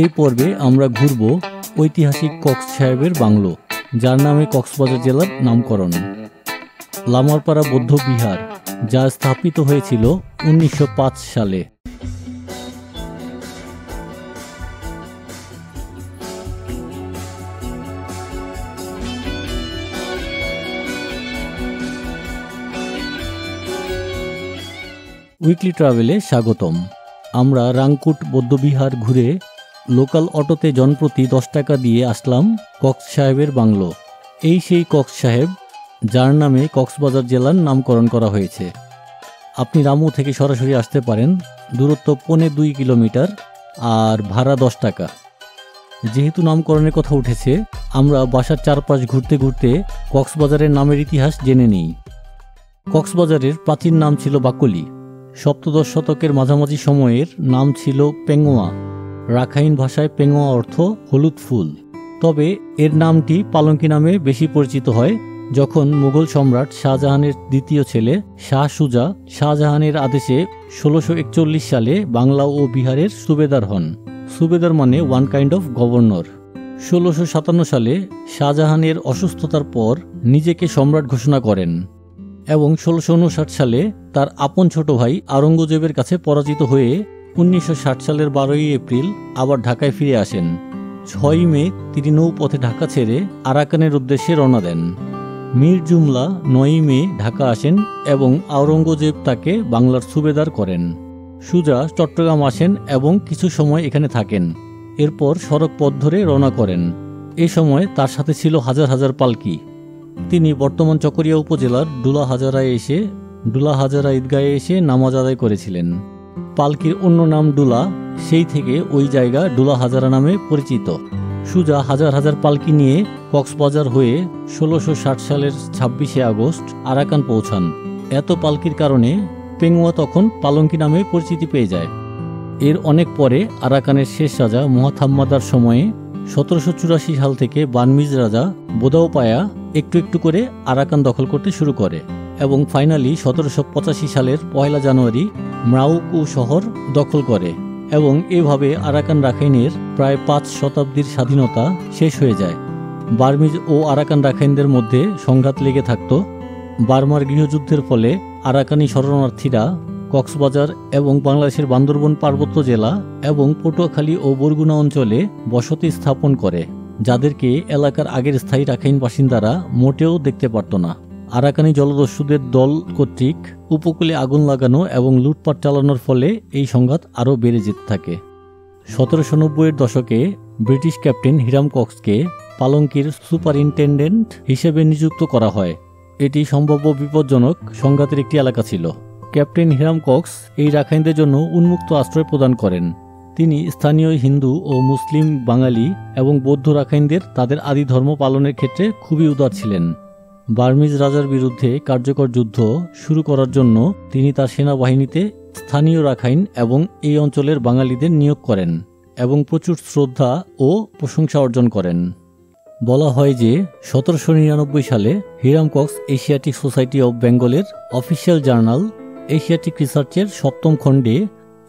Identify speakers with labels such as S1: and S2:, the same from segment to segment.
S1: এই পর্বে আমরা ঘুরব ঐতিহাসিক কক্স সাহেবের বাংলো, যার নামে কক্সবাজার জেলার নামকরণ। লামারপাড়া বৌদ্ধ বিহার, যা স্থাপিত হয়েছিল 1905 সালে। উইকলি ট্রাভেলে স্বাগতম। আমরা রাংকুট বৌদ্ধবিহার ঘুরে লোকাল অটোতে জনপ্রতি 10 টাকা দিয়ে আসলাম কক্স সাহেবের বাংলো। এই সেই কক্স সাহেব, যার নামে কক্সবাজার জেলার নামকরণ করা হয়েছে। আপনি রামু থেকে সরাসরি আসতে পারেন, দূরত্ব 2.25 কিলোমিটার, আর ভাড়া 10 টাকা। যেহেতু নামকরণের কথা উঠেছে, আমরা বাসার চারপাশ ঘুরতে ঘুরতে কক্সবাজারের নামের ইতিহাস জেনে নিই। কক্সবাজারের প্রাচীন নাম ছিল বাকলি। সপ্তদশ শতকের মাঝামাঝি সময়ের নাম ছিল পেঙ্গোয়া। রাখাইন ভাষায় পেঙ্গোয়া অর্থ হলুদ ফুল। তবে এর নামটি পালঙ্কি নামে বেশি পরিচিত হয় যখন মুঘল সম্রাট শাহজাহানের দ্বিতীয় ছেলে শাহ সুজা শাহজাহানের আদেশে 1641 সালে বাংলা ও বিহারের সুবেদার হন। সুবেদার মানে ওয়ান কাইন্ড অফ গভর্নর। 1657 সালে শাহজাহানের অসুস্থতার পর নিজেকে সম্রাট ঘোষণা করেন এবং 1659 সালে তার আপন ছোট ভাই আওরঙ্গজেবের কাছে পরাজিত হয়ে 1960 সালের 12ই এপ্রিল আবার ঢাকায় ফিরে আসেন। 6ই মে তিনি নৌপথে ঢাকা ছেড়ে আরাকানের উদ্দেশ্যে রওনা দেন। মীর জুমলা 9ই মে ঢাকা আসেন এবং আওরঙ্গজেব তাকে বাংলার সুবেদার করেন। সুজা চট্টগ্রাম আসেন এবং কিছু সময় এখানে থাকেন। এরপর সড়ক পথ ধরে রওনা করেন। এ সময় তার সাথে ছিল হাজার হাজার পালকি। তিনি বর্তমান চকরিয়া উপজেলার ডুলা হাজারা ঈদগাহে এসে নামাজ আদায় করেছিলেন। পালকির অন্য নাম ডুলা, সেই থেকে ওই জায়গা ডুলা হাজারা নামে পরিচিত। সুজা হাজার হাজার পালকি নিয়ে কক্সবাজার হয়ে 1660 সালের 26শে আগস্ট আরাকান পৌঁছান। এত পালকির কারণে পেঙ্গুয়া তখন পালঙ্কি নামে পরিচিতি পেয়ে যায়। এর অনেক পরে আরাকানের শেষ রাজা মহাথাম্মাদার সময়ে 1784 সাল থেকে বার্মিজ রাজা বোদাওপায়া একটু একটু করে আরাকান দখল করতে শুরু করে এবং ফাইনালি 1785 সালের 1 জানুয়ারি ম্রাউকু শহর দখল করে এবং এভাবে আরাকান রাখাইনের প্রায় 5 শতাব্দীর স্বাধীনতা শেষ হয়ে যায়। বার্মিজ ও আরাকান রাখাইনদের মধ্যে সংঘাত লেগে থাকত। বার্মার গৃহযুদ্ধের ফলে আরাকানি শরণার্থীরা কক্সবাজার এবং বাংলাদেশের বান্দরবন পার্বত্য জেলা এবং পটুয়াখালী ও বরগুনা অঞ্চলে বসতি স্থাপন করে, যাদেরকে এলাকার আগের স্থায়ী রাখাইন বাসিন্দারা মোটেও দেখতে পারত না। আরাকানি জলদস্যুদের দল কর্তৃক উপকূলে আগুন লাগানো এবং লুটপাট চালানোর ফলে এই সংঘাত আরও বেড়ে যেতে থাকে। 1790-এর দশকে ব্রিটিশ ক্যাপ্টেন হিরাম কক্সকে পালঙ্কির সুপারিনটেন্ডেন্ট হিসেবে নিযুক্ত করা হয়। এটি সম্ভাব্য বিপজ্জনক সংঘাতের একটি এলাকা ছিল। ক্যাপ্টেন হিরাম কক্স এই রাখাইনদের জন্য উন্মুক্ত আশ্রয় প্রদান করেন। তিনি স্থানীয় হিন্দু ও মুসলিম, বাঙালি এবং বৌদ্ধ রাখাইনদের তাদের আদি ধর্ম পালনের ক্ষেত্রে খুবই উদার ছিলেন। বার্মিজ রাজার বিরুদ্ধে কার্যকর যুদ্ধ শুরু করার জন্য তিনি তার সেনাবাহিনীতে স্থানীয় রাখাইন এবং এই অঞ্চলের বাঙালিদের নিয়োগ করেন এবং প্রচুর শ্রদ্ধা ও প্রশংসা অর্জন করেন। বলা হয় যে 1799 সালে Hiram Cox Asiatic Society of বেঙ্গলের অফিসিয়াল জার্নাল এশিয়াটিক রিসার্চের 7ম খণ্ডে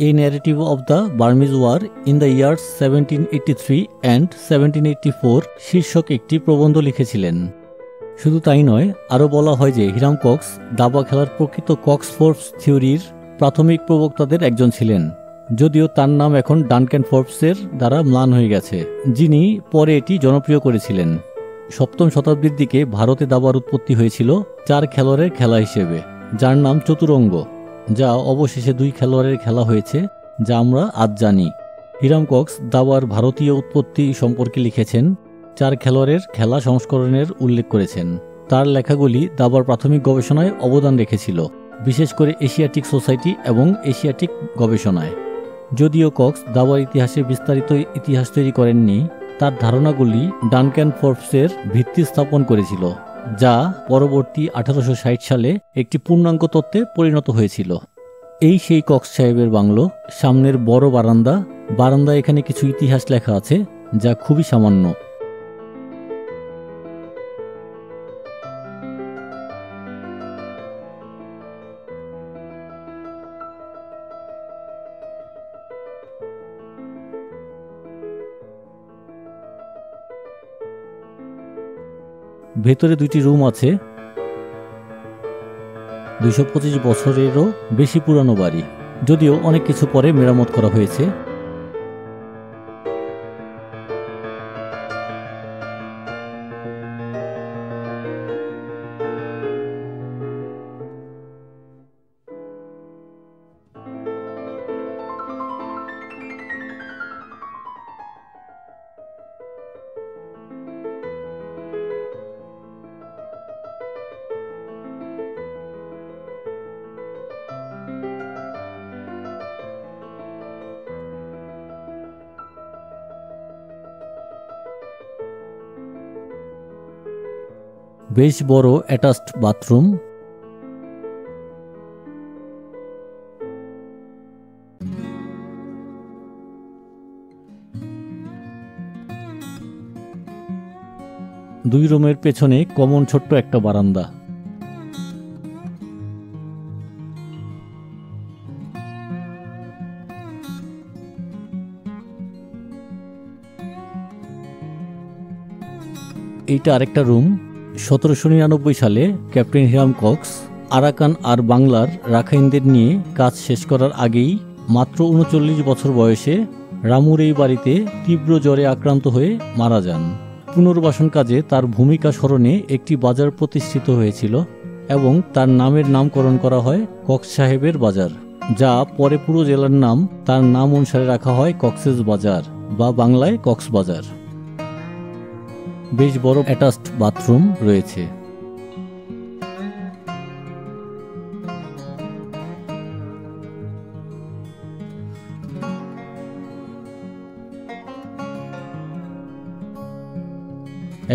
S1: a narrative of the Burmese war in the years 1783 and 1784 শীর্ষক একটি প্রবন্ধ লিখেছিলেন। শুধু তাই নয়, আরও বলা হয় যে হিরাম কক্স দাবা খেলার প্রকৃত কক্স ফোর্বস থিওরির প্রাথমিক প্রবক্তাদের একজন ছিলেন, যদিও তার নাম এখন ডানক্যান ফোর্বসের দ্বারা ম্লান হয়ে গেছে, যিনি পরে এটি জনপ্রিয় করেছিলেন। 7ম শতাব্দীর দিকে ভারতে দাবার উৎপত্তি হয়েছিল 4 খেলোয়াড়ের খেলা হিসেবে, যার নাম চতুরঙ্গ, যা অবশেষে 2 খেলোয়াড়ের খেলা হয়েছে, যা আমরা আজ জানি। হিরাম কক্স দাবার ভারতীয় উৎপত্তি সম্পর্কে লিখেছেন, 4 খেলোয়াড়ের খেলা সংস্করণের উল্লেখ করেছেন। তার লেখাগুলি দাবার প্রাথমিক গবেষণায় অবদান রেখেছিল, বিশেষ করে এশিয়াটিক সোসাইটি এবং এশিয়াটিক গবেষণায়। যদিও কক্স দাবার ইতিহাসে বিস্তারিত ইতিহাস তৈরি করেননি, তার ধারণাগুলি ডানক্যান ফোর্বসের ভিত্তি স্থাপন করেছিল, যা পরবর্তী 1860 সালে একটি পূর্ণাঙ্গ তত্ত্বে পরিণত হয়েছিল। এই সেই কক্স সাহেবের বাংলো। সামনের বড় বারান্দা এখানে কিছু ইতিহাস লেখা আছে, যা খুবই সামান্য। ভেতরে 2টি রুম আছে। 225 বছরেরও বেশি পুরানো বাড়ি, যদিও অনেক কিছু পরে মেরামত করা হয়েছে। বেশ বড় অ্যাটাচড বাথরুম। দুই রুমের পেছনে কমন ছোট্ট একটা বারান্দা। এইটা আরেকটা রুম। 1799 সালে ক্যাপ্টেন হিরাম কক্স আরাকান আর বাংলার রাখাইনদের নিয়ে কাজ শেষ করার আগেই মাত্র 39 বছর বয়সে রামুর এই বাড়িতে তীব্র জ্বরে আক্রান্ত হয়ে মারা যান। পুনর্বাসন কাজে তার ভূমিকা স্মরণে একটি বাজার প্রতিষ্ঠিত হয়েছিল এবং তার নামের নামকরণ করা হয় কক্স সাহেবের বাজার, যা পরে পুরো জেলার নাম তার নাম অনুসারে রাখা হয় কক্সেস বাজার বা বাংলায় কক্সবাজার। বেশ বড় অ্যাটাচড বাথরুম রয়েছে।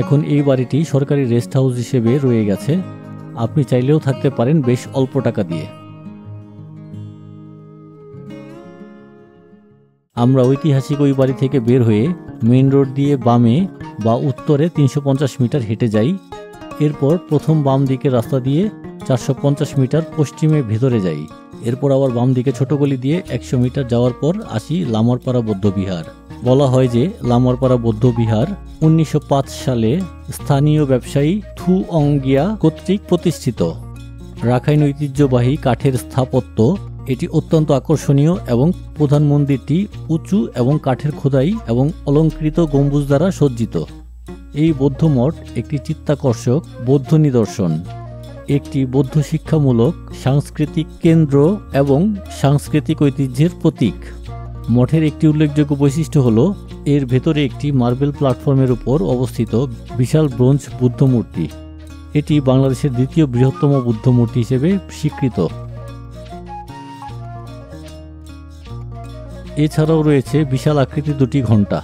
S1: এখন এই বাড়িটি সরকারি রেস্ট হাউস হিসেবে রয়ে গেছে। আপনি চাইলেও থাকতে পারেন বেশ অল্প টাকা দিয়ে। আমরা ঐতিহাসিক ওই বাড়ি থেকে বের হয়ে মেইন রোড দিয়ে বামে বা উত্তরে 350 মিটার হেঁটে যাই। এরপর প্রথম বাম দিকের রাস্তা দিয়ে 450 মিটার পশ্চিমে ভেতরে যাই। এরপর আবার বাম দিকে ছোট গলি দিয়ে 100 মিটার যাওয়ার পর আসি লামরপাড়া বৌদ্ধবিহার। বলা হয় যে লামরপাড়া বৌদ্ধবিহার 1905 সালে স্থানীয় ব্যবসায়ী থু অংগিয়া কর্তৃক প্রতিষ্ঠিত। রাখাইন ঐতিহ্যবাহী কাঠের স্থাপত্য এটি অত্যন্ত আকর্ষণীয় এবং প্রধান মন্দিরটি উঁচু এবং কাঠের খোদাই এবং অলঙ্কৃত গম্বুজ দ্বারা সজ্জিত। এই বৌদ্ধ মঠ একটি চিত্তাকর্ষক বৌদ্ধ নিদর্শন, একটি বৌদ্ধ শিক্ষামূলক সাংস্কৃতিক কেন্দ্র এবং সাংস্কৃতিক ঐতিহ্যের প্রতীক। মঠের একটি উল্লেখযোগ্য বৈশিষ্ট্য হল এর ভেতরে একটি মার্বেল প্ল্যাটফর্মের উপর অবস্থিত বিশাল ব্রোঞ্জ বুদ্ধ মূর্তি। এটি বাংলাদেশের দ্বিতীয় বৃহত্তম বুদ্ধ মূর্তি হিসেবে স্বীকৃত। এছাড়াও রয়েছে বিশাল আকৃতির 2টি ঘণ্টা।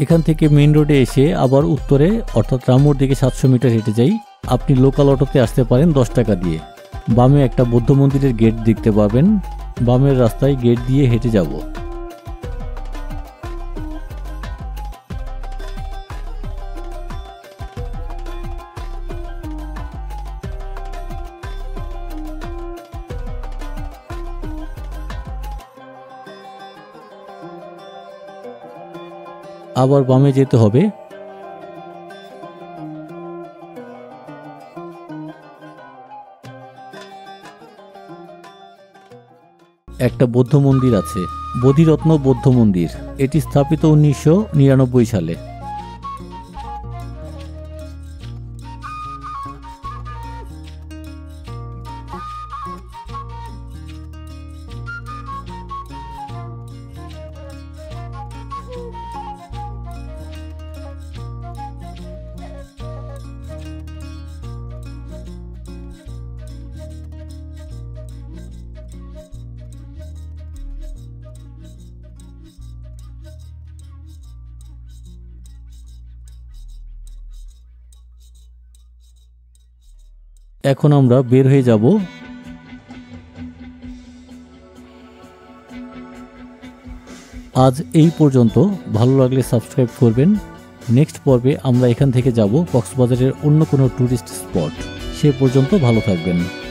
S1: এখান থেকে মেইন রোডে এসে আবার উত্তরে অর্থাৎ রামুর দিকে 700 মিটার হেঁটে যাই। আপনি লোকাল অটোতে আসতে পারেন 10 টাকা দিয়ে। বামে একটা বৌদ্ধ মন্দিরের গেট দেখতে পাবেন। বামের রাস্তায় গেট দিয়ে হেঁটে যাব। আবার বামে যেতে হবে। একটা বৌদ্ধ মন্দির আছে, বোধিরত্ন বৌদ্ধ মন্দির। এটি স্থাপিত 1999 সালে। এখন আমরা বের হয়ে যাব। আজ এই পর্যন্ত। ভালো লাগলে সাবস্ক্রাইব করবেন। নেক্সট পর্বে আমরা এখান থেকে যাব কক্সবাজারের অন্য কোনো ট্যুরিস্ট স্পট। সে পর্যন্ত ভালো থাকবেন।